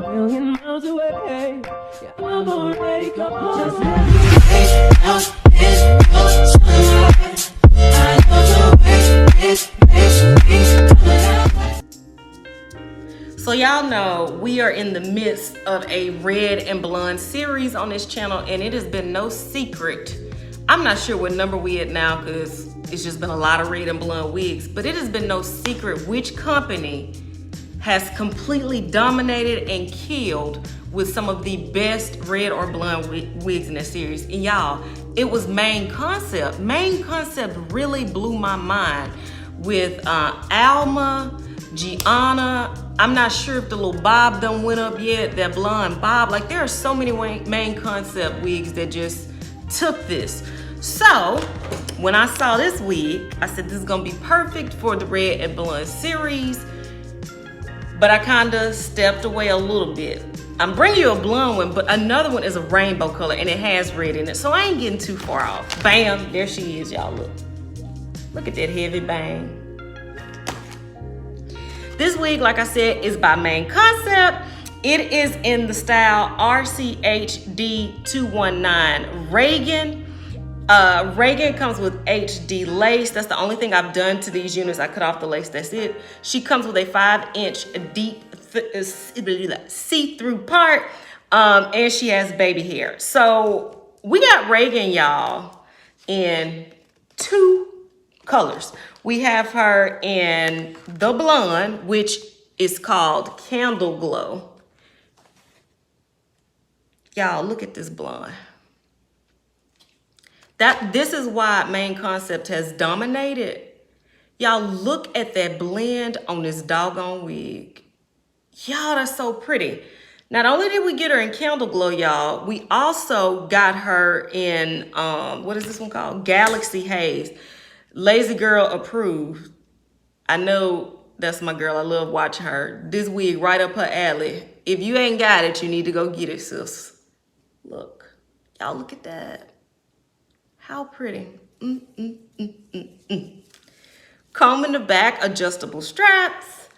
million miles away. Yeah, I'm already gone. Just let me out this sunlight. I love the way it makes me come alive. So y'all know we are in the midst of a red and blonde series on this channel, and it has been no secret. I'm not sure what number we at now because it's just been a lot of red and blonde wigs, but it has been no secret which company has completely dominated and killed with some of the best red or blonde wigs in the series. And y'all, it was Main Concept. Main Concept really blew my mind with Alma, Gianna. I'm not sure if the little bob done went up yet, that blonde bob. Like, there are so many Main Concept wigs that just took this. So when I saw this wig, I said this is gonna be perfect for the red and blonde series, but I kinda stepped away a little bit. I'm bringing you a blonde one, but another one is a rainbow color and it has red in it, so I ain't getting too far off. Bam, there she is, y'all. Look at that heavy bang. This wig, like I said, is by Main Concept. It is in the style RCHD219 Reagan. Reagan comes with HD lace. That's the only thing I've done to these units. I cut off the lace, that's it. She comes with a 5-inch deep see-through part, and she has baby hair. So we got Reagan, y'all, in 2 colors. We have her in the blonde, which is called Candle Glow. Y'all, look at this blonde. This is why Main Concept has dominated. Y'all, look at that blend on this doggone wig. Y'all, that's so pretty. Not only did we get her in Candle Glow, y'all, we also got her in, what is this one called? Galaxy Haze. Lazy Girl approved. I know that's my girl. I love watching her. This wig right up her alley. If you ain't got it, you need to go get it, sis. Look. Y'all, look at that. How pretty. Comb in the back, adjustable straps.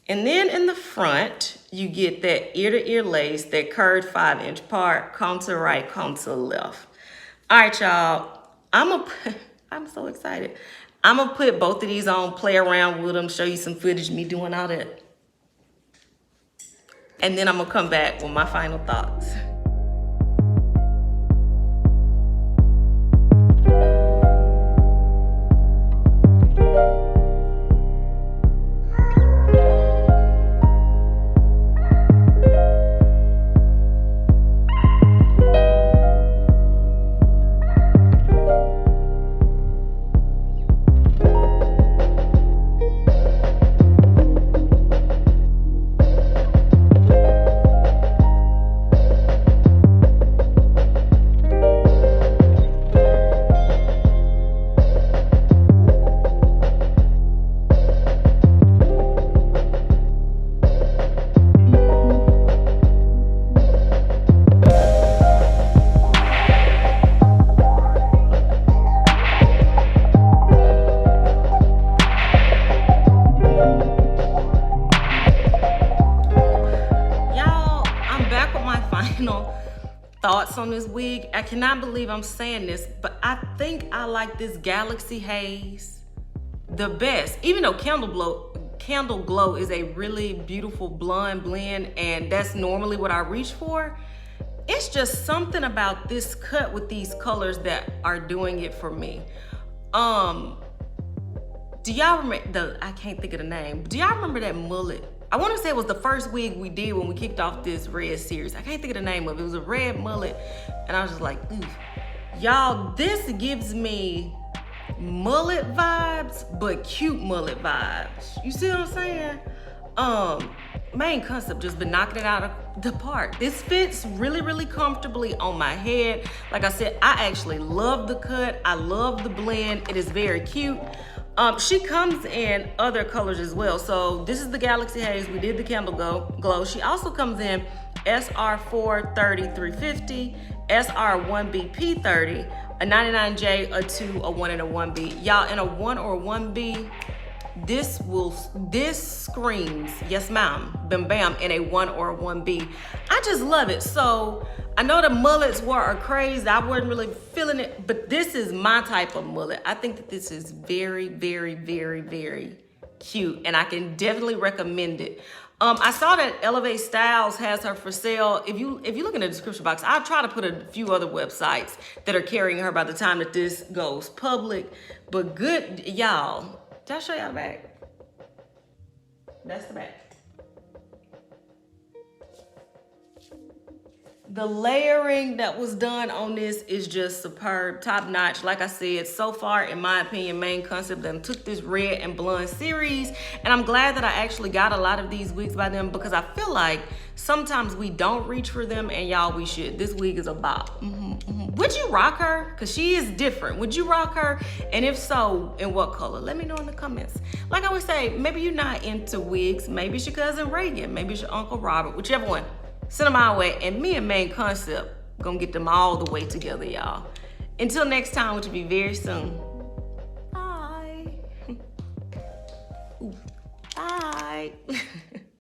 And then in the front, you get that ear-to-ear lace, that curved 5-inch part, comb to right, comb to left. All right, y'all. I'm so excited. I'm gonna put both of these on, play around with them, show you some footage of me doing all that. And then I'm gonna come back with my final thoughts. Thoughts on this wig. I cannot believe I'm saying this, but I think I like this Galaxy Haze the best. Even though Candle Glow is a really beautiful blonde blend, and that's normally what I reach for. It's just something about this cut with these colors that are doing it for me. Do y'all remember I can't think of the name. Do y'all remember that mullet? I want to say it was the first wig we did when we kicked off this red series. I can't think of the name of it. It was a red mullet, and I was just like, ooh. Y'all, this gives me mullet vibes, but cute mullet vibes. You see what I'm saying? Main Concept just been knocking it out of the park. This fits really, really comfortably on my head. Like I said, I actually love the cut. I love the blend. It is very cute. She comes in other colors as well. So this is the Galaxy Haze. We did the Candle Glow. She also comes in SR4 30 350, SR1B P30, a 99J, a 2, a 1, and a 1B. Y'all, in a 1 or a 1B, this screams, yes ma'am, bam bam, in a 1 or a 1B. I just love it. So I know the mullets were crazy. I wasn't really feeling it, but this is my type of mullet. I think that this is very, very, very, very cute, and I can definitely recommend it. I saw that Elevate Styles has her for sale. If you look in the description box, I'll try to put a few other websites that are carrying her by the time that this goes public. But good, y'all. Did I show y'all the back? That's the back. The layering that was done on this is just superb, top notch. Like I said, so far, in my opinion, Main Concept them took this red and blonde series, and I'm glad that I actually got a lot of these wigs by them, because I feel like sometimes we don't reach for them, and y'all, we should. This wig is a bop. Would you rock her? Because she is different. Would you rock her? And if so, in what color? Let me know in the comments. Like I always say, maybe you're not into wigs. Maybe it's your cousin Reagan. Maybe it's your Uncle Robert. Whichever one. Send them our way, and me and Main Concept gonna get them all the way together, y'all. Until next time, which will be very soon. Bye. Bye.